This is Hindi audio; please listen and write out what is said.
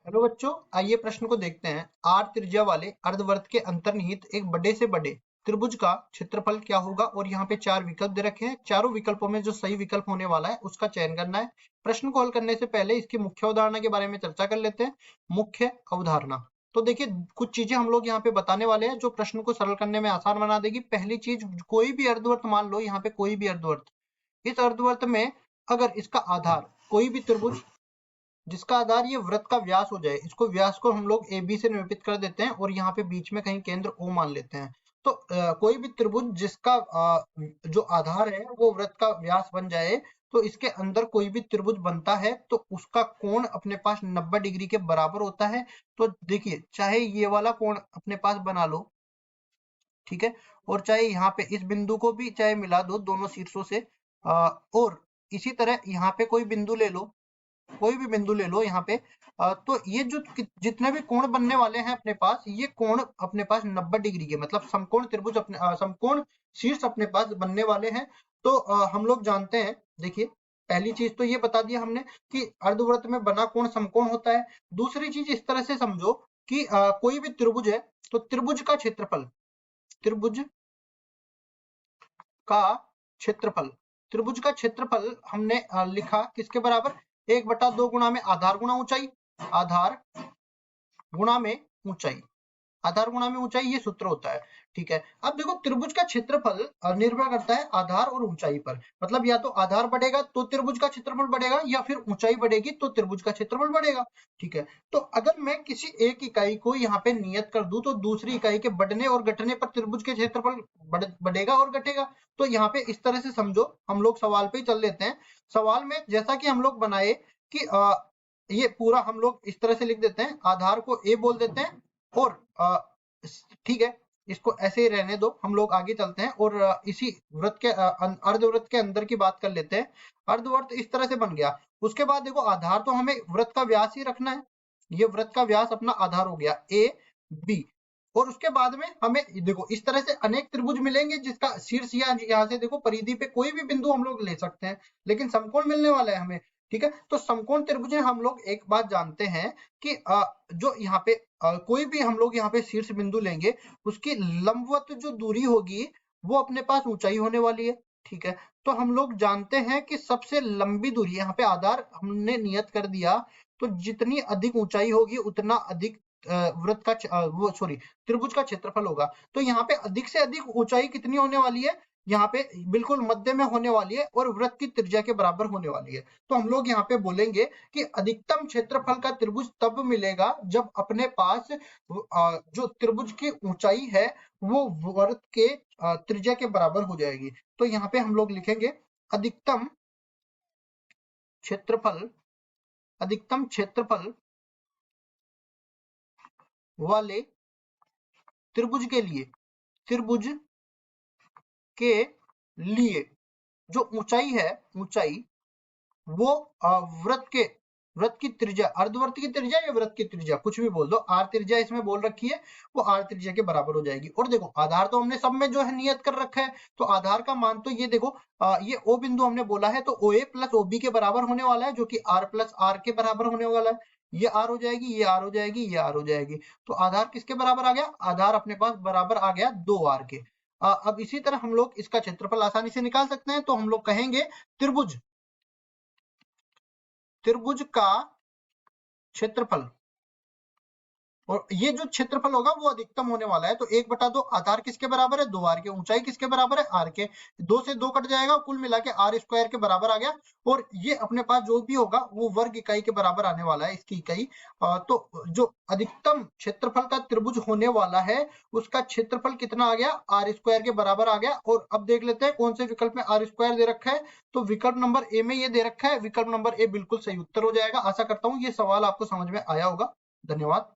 हेलो बच्चों, आइए प्रश्न को देखते हैं। आर त्रिज्या वाले अर्धवृत्त के अंतर्निहित एक बड़े से बड़े त्रिभुज का क्षेत्रफल क्या होगा। और यहाँ पे चार विकल्प दे रखे हैं। चारों विकल्पों में जो सही विकल्प होने वाला है उसका चयन करना है। प्रश्न को हल करने से पहले इसकी मुख्य अवधारणा के बारे में चर्चा कर लेते हैं। मुख्य अवधारणा तो देखिए, कुछ चीजें हम लोग यहाँ पे बताने वाले हैं जो प्रश्न को सरल करने में आसान बना देगी। पहली चीज, कोई भी अर्धवृत्त मान लो, यहाँ पे कोई भी अर्धवृत्त, इस अर्धवृत्त में अगर इसका आधार कोई भी त्रिभुज जिसका आधार ये वृत्त का व्यास हो जाए, इसको व्यास को हम लोग ए बी से निरूपित कर देते हैं और यहाँ पे बीच में कहीं केंद्र ओ मान लेते हैं। तो कोई भी त्रिभुज जिसका जो आधार है वो वृत्त का व्यास बन जाए, तो इसके अंदर कोई भी त्रिभुज बनता है तो उसका कोण अपने पास 90 डिग्री के बराबर होता है। तो देखिए, चाहे ये वाला कोण अपने पास बना लो, ठीक है, और चाहे यहाँ पे इस बिंदु को भी चाहे मिला दो दोनों शीर्षों से, और इसी तरह यहाँ पे कोई बिंदु ले लो, कोई भी बिंदु ले लो यहाँ पे, तो ये जो जितने भी कोण बनने वाले हैं अपने पास, ये कोण अपने पास 90 डिग्री के, मतलब समकोण त्रिभुज अपने समकोण शीर्ष अपने पास बनने वाले हैं। तो हम लोग जानते हैं, देखिए, पहली चीज तो ये बता दिया हमने कि अर्धवृत्त में बना कोण समकोण होता है। दूसरी चीज इस तरह से समझो कि कोई भी त्रिभुज है तो त्रिभुज का क्षेत्रफल, त्रिभुज का क्षेत्रफल, त्रिभुज का क्षेत्रफल हमने लिखा किसके बराबर, 1/2 गुणा में आधार गुणा ऊंचाई, आधार गुणा में ऊंचाई, आधार गुणा में ऊंचाई, ये सूत्र होता है। ठीक है, अब देखो, त्रिभुज का क्षेत्रफल निर्भर करता है आधार और ऊंचाई पर। मतलब या तो आधार बढ़ेगा तो त्रिभुज का क्षेत्रफल बढ़ेगा, या फिर ऊंचाई बढ़ेगी तो त्रिभुज का क्षेत्रफल बढ़ेगा। ठीक है, तो अगर मैं किसी एक इकाई को यहाँ पे नियत कर दूं तो दूसरी इकाई के बढ़ने और घटने पर त्रिभुज के क्षेत्रफल बढ़ेगा और घटेगा। तो यहाँ पे इस तरह से समझो, हम लोग सवाल पे ही चल लेते हैं। सवाल में जैसा कि हम लोग बनाए कि ये पूरा हम लोग इस तरह से लिख देते हैं, आधार को ए बोल देते हैं, और ठीक है, इसको ऐसे ही रहने दो। हम लोग आगे चलते हैं और इसी वृत्त के अर्धवृत्त के अंदर की बात कर लेते हैं। अर्धवृत्त इस तरह से बन गया। उसके बाद देखो, आधार तो हमें वृत्त का व्यास ही रखना है, ये वृत्त का व्यास अपना आधार हो गया ए बी। और उसके बाद में हमें देखो इस तरह से अनेक त्रिभुज मिलेंगे जिसका शीर्ष या यहाँ से देखो परिधि पे कोई भी बिंदु हम लोग ले सकते हैं, लेकिन समकोण मिलने वाला है हमें। ठीक है, तो समकोण त्रिभुज हम लोग एक बात जानते हैं कि जो यहाँ पे कोई भी हम लोग यहाँ पे शीर्ष बिंदु लेंगे, उसकी लंबवत जो दूरी होगी वो अपने पास ऊंचाई होने वाली है। ठीक है, तो हम लोग जानते हैं कि सबसे लंबी दूरी, यहाँ पे आधार हमने नियत कर दिया, तो जितनी अधिक ऊंचाई होगी उतना अधिक वृत्त का वो सॉरी त्रिभुज का क्षेत्रफल होगा। तो यहाँ पे अधिक से अधिक ऊंचाई कितनी होने वाली है, यहाँ पे बिल्कुल मध्य में होने वाली है और वृत्त की त्रिज्या के बराबर होने वाली है। तो हम लोग यहाँ पे बोलेंगे कि अधिकतम क्षेत्रफल का त्रिभुज तब मिलेगा जब अपने पास जो त्रिभुज की ऊंचाई है वो वृत्त के त्रिज्या के बराबर हो जाएगी। तो यहाँ पे हम लोग लिखेंगे अधिकतम क्षेत्रफल, अधिकतम क्षेत्रफल वाले त्रिभुज के लिए, त्रिभुज के लिए जो ऊंचाई है, ऊंचाई वो वृत्त की त्रिज्या, अर्धवृत्त की त्रिज्या या वृत्त की त्रिज्या, कुछ भी बोल दो, आर त्रिज्या इसमें बोल रखी है, वो आर त्रिज्या के बराबर हो जाएगी। और देखो, आधार तो हमने सब में जो है नियत कर रखा है, तो आधार का मान तो ये देखो, ये ओ बिंदु हमने बोला है, तो ओ ए प्लस ओ बी के बराबर होने वाला है, जो कि आर प्लस आर के बराबर होने वाला है। ये आर हो जाएगी, ये आर हो जाएगी, ये आर हो जाएगी। तो आधार किसके बराबर आ गया, आधार अपने पास बराबर आ गया 2 आर के। अब इसी तरह हम लोग इसका क्षेत्रफल आसानी से निकाल सकते हैं। तो हम लोग कहेंगे त्रिभुज, त्रिभुज का क्षेत्रफल, और ये जो क्षेत्रफल होगा वो अधिकतम होने वाला है। तो 1/2 आधार किसके बराबर है, 2 आर के, ऊंचाई किसके बराबर है, आर के, 2 से 2 कट जाएगा, कुल मिला के आर स्क्वायर के बराबर आ गया। और ये अपने पास जो भी होगा वो वर्ग इकाई के बराबर आने वाला है, इसकी इकाई। तो जो अधिकतम क्षेत्रफल का त्रिभुज होने वाला है उसका क्षेत्रफल कितना आ गया, आर स्क्वायर के बराबर आ गया। और अब देख लेते हैं कौन से विकल्प में आर स्क्वायर दे रखा है। तो विकल्प नंबर ए में ये दे रखा है, विकल्प नंबर ए बिल्कुल सही उत्तर हो जाएगा। आशा करता हूँ ये सवाल आपको समझ में आया होगा। धन्यवाद।